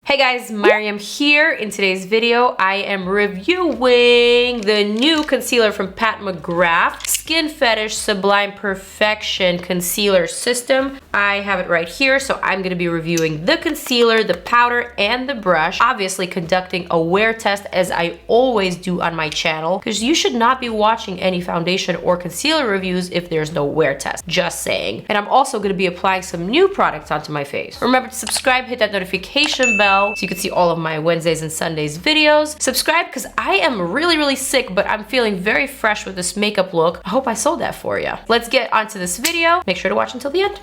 Hey guys, Maryam here. In today's video, I am reviewing the new concealer from Pat McGrath, Skin Fetish Sublime Perfection Concealer System. I have it right here, so I'm gonna be reviewing the concealer, the powder, and the brush. Obviously conducting a wear test as I always do on my channel, because you should not be watching any foundation or concealer reviews if there's no wear test, just saying. And I'm also gonna be applying some new products onto my face. Remember to subscribe, hit that notification bell, so you can see all of my Wednesdays and Sundays videos. Subscribe because I am really sick, but I'm feeling very fresh with this makeup look. I hope I sold that for you. Let's get onto this video. Make sure to watch until the end.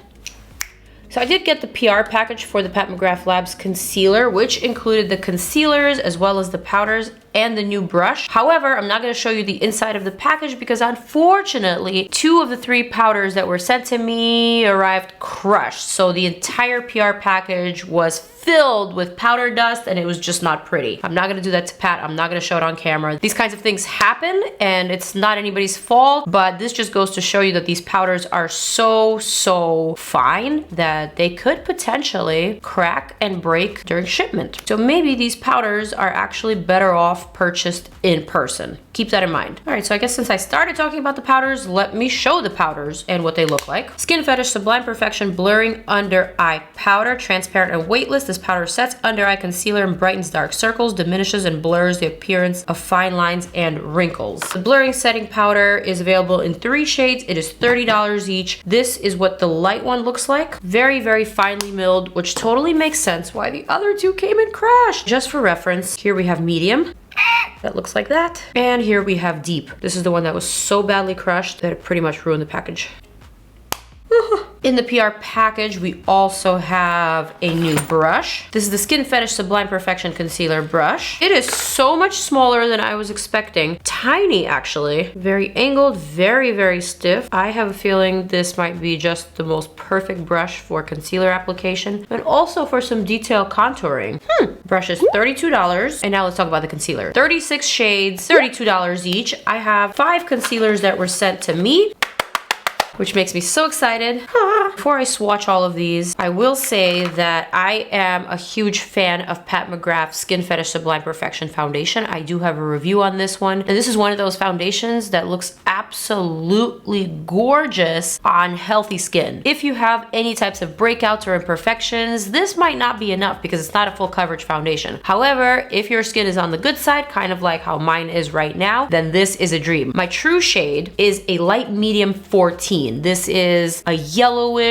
So I did get the PR package for the Pat McGrath Labs concealer, which included the concealers as well as the powders and the new brush. However, I'm not going to show you the inside of the package because unfortunately, 2 of the 3 powders that were sent to me arrived crushed. So the entire PR package was filled with powder dust and it was just not pretty. I'm not going to do that to Pat. I'm not going to show it on camera. These kinds of things happen and it's not anybody's fault, but this just goes to show you that these powders are so fine that they could potentially crack and break during shipment. So maybe these powders are actually better off purchased in person. Keep that in mind. All right, so I guess since I started talking about the powders, let me show the powders and what they look like. Skin Fetish Sublime Perfection Blurring Under Eye Powder, transparent and weightless. This powder sets under eye concealer and brightens dark circles, diminishes and blurs the appearance of fine lines and wrinkles. The blurring setting powder is available in 3 shades. It is $30 each. This is what the light one looks like. Very finely milled, which totally makes sense why the other 2 came in crashed. Just for reference, here we have medium. That looks like that. And here we have deep. This is the one that was so badly crushed that it pretty much ruined the package. In the PR package, we also have a new brush. This is the Skin Fetish Sublime Perfection Concealer Brush. It is so much smaller than I was expecting. Tiny, actually. Very angled, very stiff. I have a feeling this might be just the most perfect brush for concealer application, but also for some detail contouring. Brush is $32. And now let's talk about the concealer. 36 shades, $32 each. I have 5 concealers that were sent to me, which makes me so excited. Before I swatch all of these, I will say that I am a huge fan of Pat McGrath's Skin Fetish Sublime Perfection Foundation. I do have a review on this one. And this is one of those foundations that looks absolutely gorgeous on healthy skin. If you have any types of breakouts or imperfections, this might not be enough because it's not a full coverage foundation. However, if your skin is on the good side, kind of like how mine is right now, then this is a dream. My true shade is a light medium 14. This is a yellowish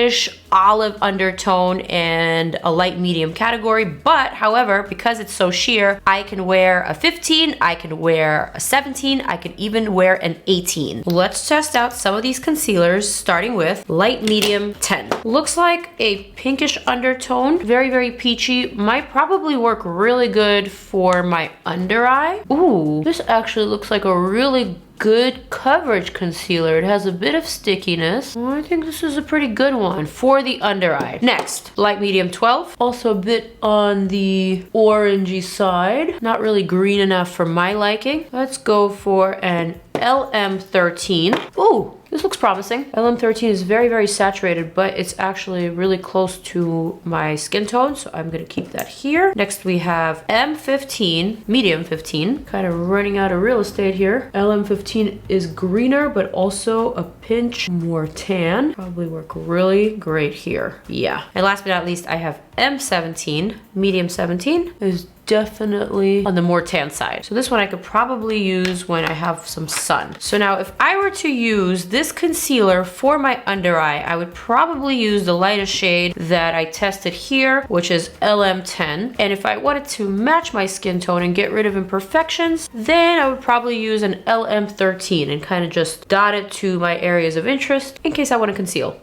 olive undertone and a light medium category, but however, because it's so sheer, I can wear a 15, I can wear a 17, I can even wear an 18. Let's test out some of these concealers, starting with light medium 10. Looks like a pinkish undertone, very peachy. Might probably work really good for my under eye. Ooh, this actually looks like a really good coverage concealer. It has a bit of stickiness. I think this is a pretty good one for the under eye. Next, light medium 12. Also a bit on the orangey side. Not really green enough for my liking. Let's go for an LM13. Ooh, this looks promising. LM13 is very saturated, but it's actually really close to my skin tone, so I'm gonna keep that here. Next we have M15, medium 15. Kind of running out of real estate here. LM15 is greener, but also a pinch more tan. Probably work really great here. Yeah. And last but not least, I have M17, medium 17. Is definitely on the more tan side. So this one I could probably use when I have some sun. So now if I were to use this concealer for my under eye, I would probably use the lightest shade that I tested here, which is LM10. And if I wanted to match my skin tone and get rid of imperfections, then I would probably use an LM13 and kind of just dot it to my areas of interest in case I want to conceal.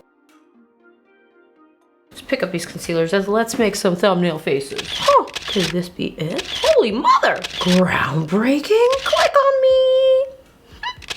Let's pick up these concealers and let's make some thumbnail faces. Oh, could this be it? Holy mother! Groundbreaking? Click on me!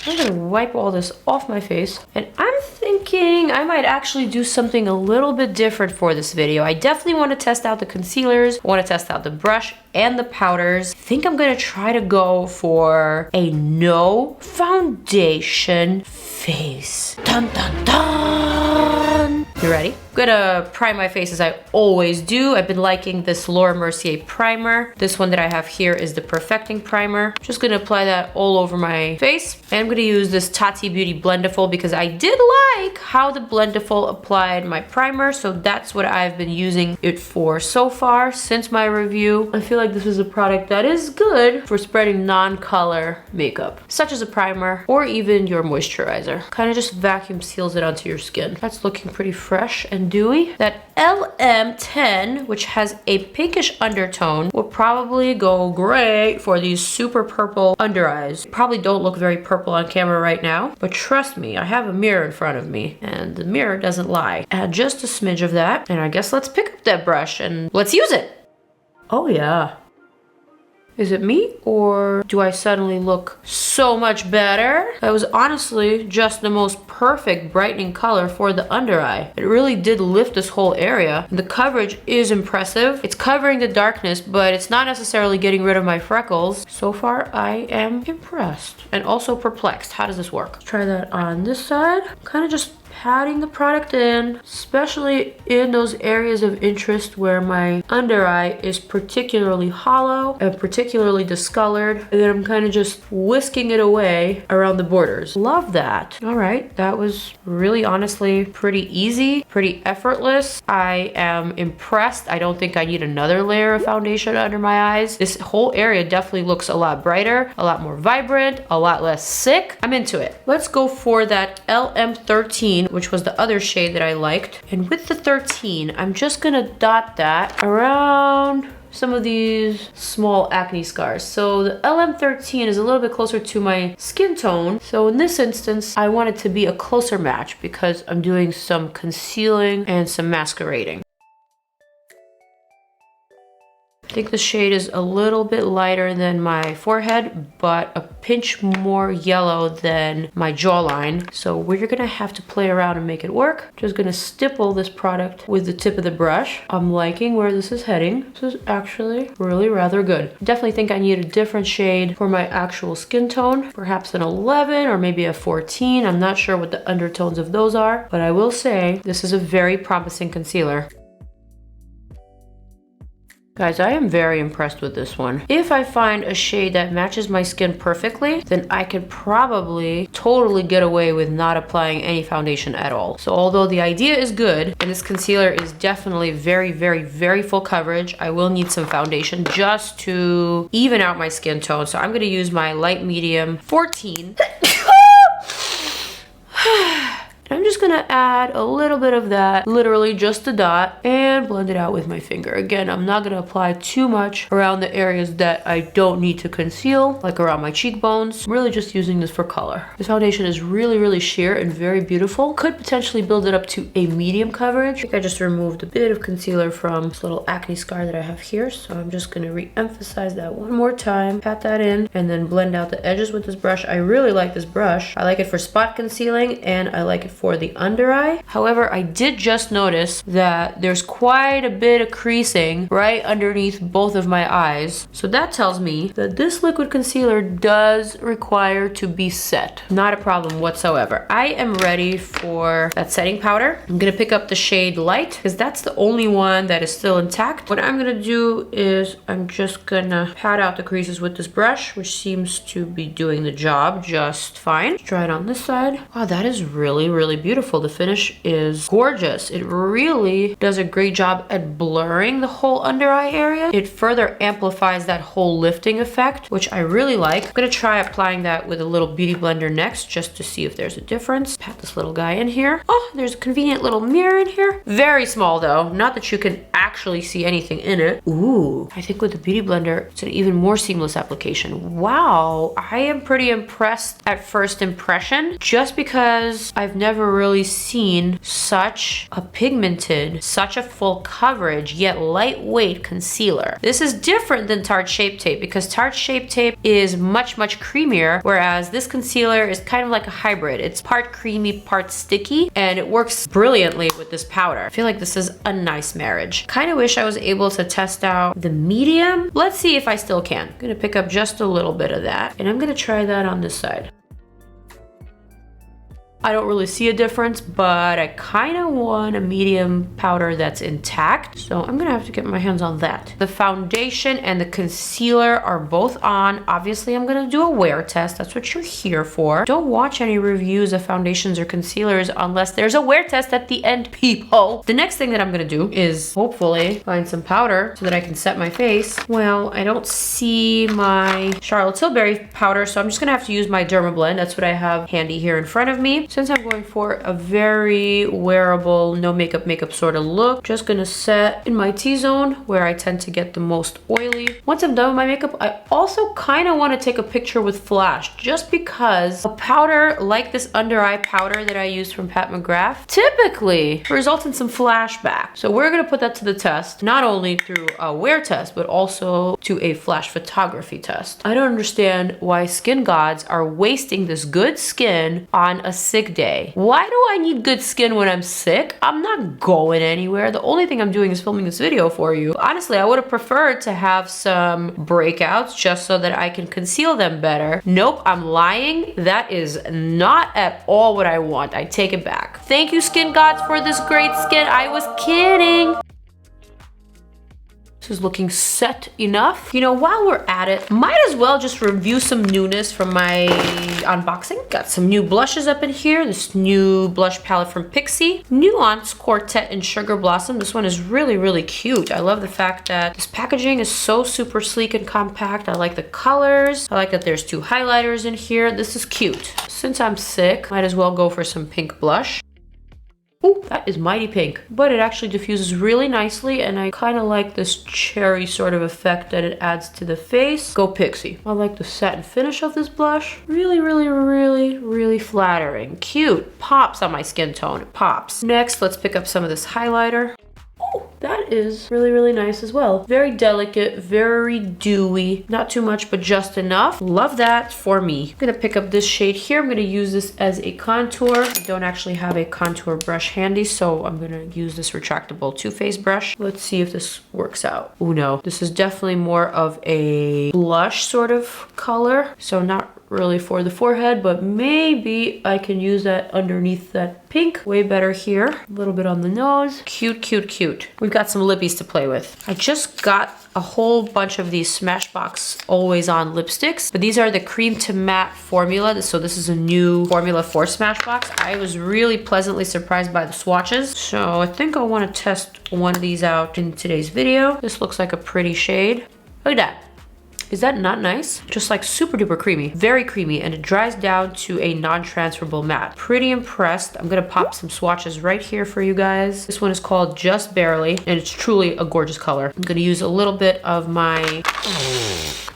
I'm gonna wipe all this off my face, and I'm thinking I might actually do something a little bit different for this video. I definitely want to test out the concealers, I want to test out the brush and the powders. I think I'm gonna try to go for a no foundation face. Dun dun dun! You ready? I'm gonna prime my face as I always do. I've been liking this Laura Mercier primer. This one that I have here is the Perfecting Primer. Just gonna apply that all over my face. And I'm gonna use this Tati Beauty Blendiful because I did like how the Blendiful applied my primer. So that's what I've been using it for so far since my review. I feel like this is a product that is good for spreading non-color makeup, such as a primer or even your moisturizer. Kind of just vacuum seals it onto your skin. That's looking pretty fresh and dewy. That LM10, which has a pinkish undertone, will probably go great for these super purple under eyes. Probably don't look very purple on camera right now, but trust me, I have a mirror in front of me and the mirror doesn't lie. Add just a smidge of that, and I guess let's pick up that brush and let's use it. Oh yeah. Is it me, or do I suddenly look so much better? That was honestly just the most perfect brightening color for the under eye. It really did lift this whole area. The coverage is impressive. It's covering the darkness, but it's not necessarily getting rid of my freckles. So far, I am impressed and also perplexed. How does this work? Let's try that on this side. Kind of just patting the product in, especially in those areas of interest where my under eye is particularly hollow and particularly discolored. And then I'm kind of just whisking it away around the borders. Love that. All right, that was really honestly pretty easy, pretty effortless. I am impressed. I don't think I need another layer of foundation under my eyes. This whole area definitely looks a lot brighter, a lot more vibrant, a lot less sick. I'm into it. Let's go for that LM13, which was the other shade that I liked. And with the 13, I'm just gonna dot that around some of these small acne scars. So the LM13 is a little bit closer to my skin tone. So in this instance, I want it to be a closer match because I'm doing some concealing and some masquerading. I think the shade is a little bit lighter than my forehead, but a pinch more yellow than my jawline. So we're gonna have to play around and make it work. Just gonna stipple this product with the tip of the brush. I'm liking where this is heading. This is actually really rather good. Definitely think I need a different shade for my actual skin tone. Perhaps an 11 or maybe a 14. I'm not sure what the undertones of those are, but I will say this is a very promising concealer. Guys, I am very impressed with this one. If I find a shade that matches my skin perfectly, then I could probably totally get away with not applying any foundation at all. So although the idea is good, and this concealer is definitely very, very, very full coverage, I will need some foundation just to even out my skin tone. So I'm gonna use my light medium 14. I'm just gonna add a little bit of that, literally just a dot, and blend it out with my finger. Again, I'm not gonna apply too much around the areas that I don't need to conceal, like around my cheekbones. I'm really just using this for color. This foundation is really, really sheer and very beautiful. Could potentially build it up to a medium coverage. I think I just removed a bit of concealer from this little acne scar that I have here, so I'm just gonna re-emphasize that one more time, pat that in, and then blend out the edges with this brush. I really like this brush. I like it for spot concealing, and I like it for the under eye. However, I did just notice that there's quite a bit of creasing right underneath both of my eyes. So that tells me that this liquid concealer does require to be set. Not a problem whatsoever. I am ready for that setting powder. I'm gonna pick up the shade Light because that's the only one that is still intact. What I'm gonna do is I'm just gonna pat out the creases with this brush, which seems to be doing the job just fine. Try it on this side. Wow, that is really, really beautiful. The finish is gorgeous. It really does a great job at blurring the whole under eye area. It further amplifies that whole lifting effect, which I really like. I'm gonna try applying that with a little beauty blender next just to see if there's a difference. Pat this little guy in here. Oh, there's a convenient little mirror in here. Very small though, not that you can actually see anything in it. Ooh, I think with the beauty blender, it's an even more seamless application. Wow, I am pretty impressed at first impression just because I've never really seen such a pigmented, such a full coverage, yet lightweight concealer. This is different than Tarte Shape Tape because Tarte Shape Tape is much, much creamier, whereas this concealer is kind of like a hybrid. It's part creamy, part sticky, and it works brilliantly with this powder. I feel like this is a nice marriage. Kind of wish I was able to test out the medium. Let's see if I still can. I'm gonna pick up just a little bit of that, and I'm gonna try that on this side. I don't really see a difference, but I kind of want a medium powder that's intact. So I'm gonna have to get my hands on that. The foundation and the concealer are both on. Obviously, I'm gonna do a wear test. That's what you're here for. Don't watch any reviews of foundations or concealers unless there's a wear test at the end, people. The next thing that I'm gonna do is hopefully find some powder so that I can set my face. Well, I don't see my Charlotte Tilbury powder, so I'm just gonna have to use my DERMABLEND. That's what I have handy here in front of me. Since I'm going for a very wearable, no makeup sort of look, just gonna set in my T-zone where I tend to get the most oily. Once I'm done with my makeup, I also kind of want to take a picture with flash, just because a powder like this under eye powder that I use from Pat McGrath typically results in some flashback. So we're gonna put that to the test, not only through a wear test, but also to a flash photography test. I don't understand why skin gods are wasting this good skin on a sick day. Why do I need good skin when I'm sick? I'm not going anywhere. The only thing I'm doing is filming this video for you. Honestly, I would have preferred to have some breakouts just so that I can conceal them better. Nope, I'm lying. That is not at all what I want. I take it back. Thank you, skin gods, for this great skin. I was kidding. This is looking set enough. You know, while we're at it, might as well just review some newness from my unboxing. Got some new blushes up in here. This new blush palette from PIXI. Nuance, Quartet, and Sugar Blossom. This one is really, really cute. I love the fact that this packaging is so super sleek and compact. I like the colors. I like that there's 2 highlighters in here. This is cute. Since I'm sick, might as well go for some pink blush. Ooh, that is mighty pink, but it actually diffuses really nicely, and I kind of like this cherry sort of effect that it adds to the face. Go PIXI. I like the satin finish of this blush. Really, really, really, really flattering. Cute. Pops on my skin tone. It pops. Next, let's pick up some of this highlighter. That is really, really nice as well. Very delicate, very dewy. Not too much, but just enough. Love that for me. I'm gonna pick up this shade here. I'm gonna use this as a contour. I don't actually have a contour brush handy, so I'm gonna use this retractable Too Faced brush. Let's see if this works out. Oh no, this is definitely more of a blush sort of color. So not really for the forehead, but maybe I can use that underneath that pink. Way better here. A little bit on the nose. Cute, cute, cute. We've got some lippies to play with. I just got a whole bunch of these Smashbox Always On lipsticks, but these are the cream to matte formula. So this is a new formula for Smashbox. I was really pleasantly surprised by the swatches. So I think I want to test one of these out in today's video. This looks like a pretty shade. Look at that. Is that not nice? Just like super duper creamy, very creamy, and it dries down to a non-transferable matte. Pretty impressed. I'm gonna pop some swatches right here for you guys. This one is called Just Barely, and it's truly a gorgeous color. I'm gonna use a little bit of my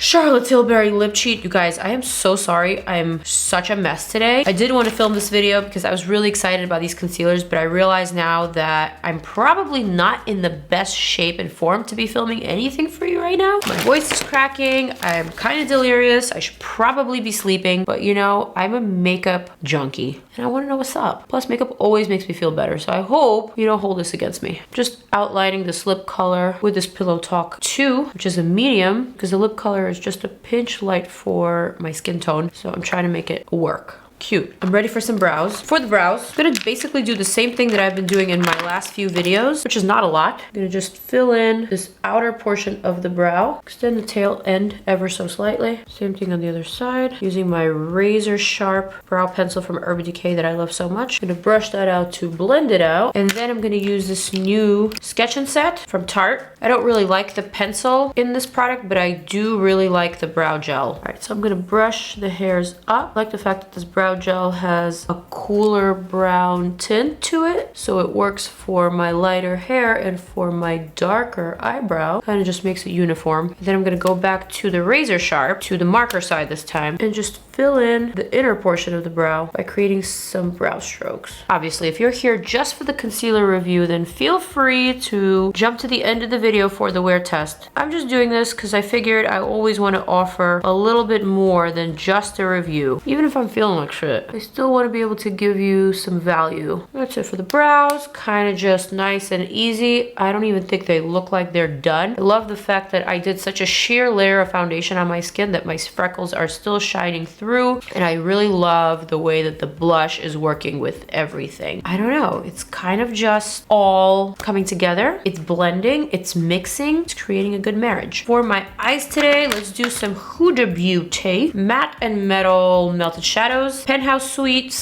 Charlotte Tilbury lip cheat. You guys, I am so sorry. I am such a mess today. I did want to film this video because I was really excited about these concealers, but I realize now that I'm probably not in the best shape and form to be filming anything for you right now. My voice is cracking. I'm kind of delirious. I should probably be sleeping, but you know, I'm a makeup junkie and I want to know what's up. Plus, makeup always makes me feel better, so I hope you don't hold this against me. Just outlining this lip color with this Pillow Talk 2, which is a medium, because the lip color is just a pinch light for my skin tone, so I'm trying to make it work. Cute. I'm ready for some brows. For the brows, I'm gonna basically do the same thing that I've been doing in my last few videos, which is not a lot. I'm gonna just fill in this outer portion of the brow, extend the tail end ever so slightly. Same thing on the other side, using my razor sharp brow pencil from Urban Decay that I love so much. I'm gonna brush that out to blend it out, and then I'm gonna use this new Sketch and Set from Tarte. I don't really like the pencil in this product, but I do really like the brow gel. All right, so I'm gonna brush the hairs up. I like the fact that this brow gel has a cooler brown tint to it, so it works for my lighter hair and for my darker eyebrow. Kind of just makes it uniform. And then I'm gonna go back to the razor sharp, to the marker side this time, and just fill in the inner portion of the brow by creating some brow strokes. Obviously, if you're here just for the concealer review, then feel free to jump to the end of the video for the wear test. I'm just doing this because I figured I always want to offer a little bit more than just a review. Even if I'm feeling like it. I still want to be able to give you some value. That's it for the brows. Kind of just nice and easy. I don't even think they look like they're done. I love the fact that I did such a sheer layer of foundation on my skin that my freckles are still shining through. And I really love the way that the blush is working with everything. I don't know. It's kind of just all coming together. It's blending. It's mixing. It's creating a good marriage. For my eyes today, let's do some Huda Beauty matte and metal melted shadows, Penthouse Suite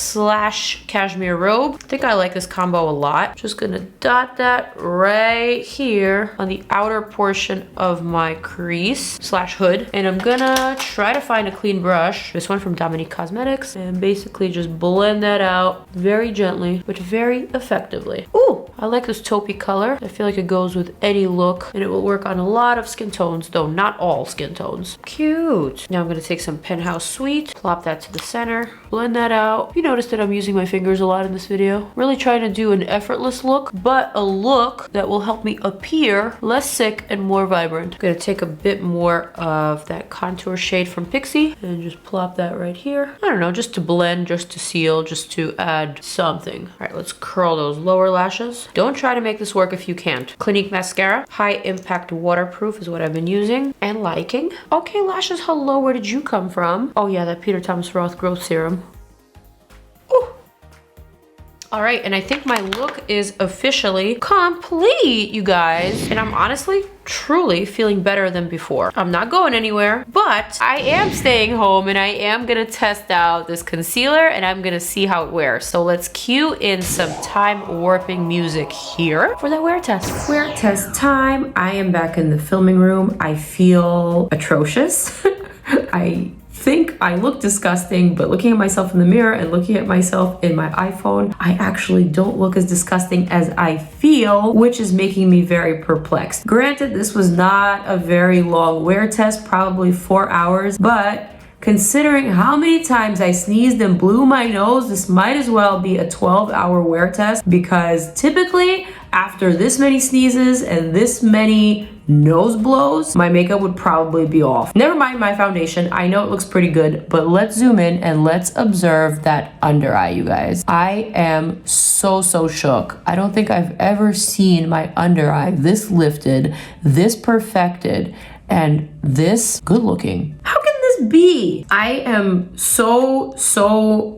/ Cashmere Robe. I think I like this combo a lot. Just gonna dot that right here on the outer portion of my crease / hood, and I'm gonna try to find a clean brush, this one from Dominique Cosmetics, and basically just blend that out very gently but very effectively. Ooh, I like this taupey color. I feel like it goes with any look, and it will work on a lot of skin tones, though not all skin tones. Cute. Now I'm gonna take some Penthouse Suite, plop that to the center, blend that out. You notice that I'm using my fingers a lot in this video. Really trying to do an effortless look, but a look that will help me appear less sick and more vibrant. I'm gonna take a bit more of that contour shade from PIXI and just plop that right here. I don't know, just to blend, just to seal, just to add something. All right, let's curl those lower lashes. Don't try to make this work if you can't. Clinique mascara, high impact waterproof is what I've been using and liking. Okay, lashes, hello, where did you come from? Oh yeah, that Peter Thomas Roth growth serum. Ooh. All right, and I think my look is officially complete, you guys. And I'm honestly, truly feeling better than before. I'm not going anywhere, but I am staying home and I am gonna test out this concealer and I'm gonna see how it wears. So let's cue in some time warping music here for that wear test. Wear test time. I am back in the filming room. I feel atrocious. I think I look disgusting, but looking at myself in the mirror and looking at myself in my iPhone, I actually don't look as disgusting as I feel, which is making me very perplexed. Granted, this was not a very long wear test, probably 4 hours, but considering how many times I sneezed and blew my nose, this might as well be a 12-hour wear test, because typically after this many sneezes and this many nose blows, my makeup would probably be off. Never mind my foundation. I know it looks pretty good, but let's zoom in and let's observe that under eye, you guys. I am so shook. I don't think I've ever seen my under eye this lifted, this perfected, and this good looking. How can this be? I am so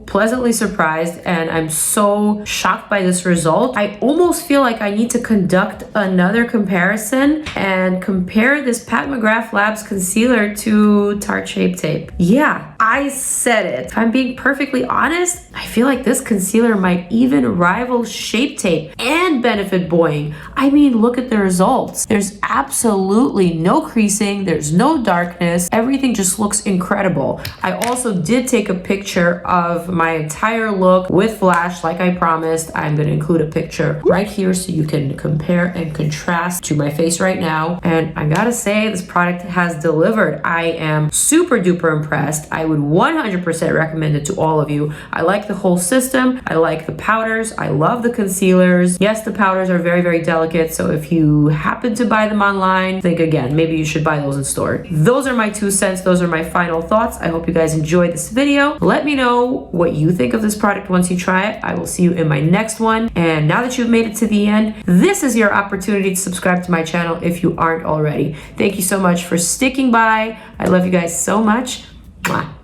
pleasantly surprised and I'm so shocked by this result. I almost feel like I need to conduct another comparison and compare this Pat McGrath Labs concealer to Tarte Shape Tape. Yeah, I said it. If I'm being perfectly honest, I feel like this concealer might even rival Shape Tape and Benefit Buoying. I mean, look at the results. There's absolutely no creasing. There's no darkness. Everything just looks incredible. I also did take a picture of my entire look with flash like I promised. I'm going to include a picture right here so you can compare and contrast to my face right now. And I gotta say, this product has delivered. I am super duper impressed. I would 100% recommend it to all of you. I like the whole system. I like the powders. I love the concealers. Yes, the powders are very delicate, so if you happen to buy them online, think again. Maybe you should buy those in store. Those are my 2 cents. Those are my final thoughts. I hope you guys enjoyed this video. Let me know what you think of this product once you try it. I will see you in my next one. And now that you've made it to the end, this is your opportunity to subscribe to my channel if you aren't already. Thank you so much for sticking by. I love you guys so much. Mwah.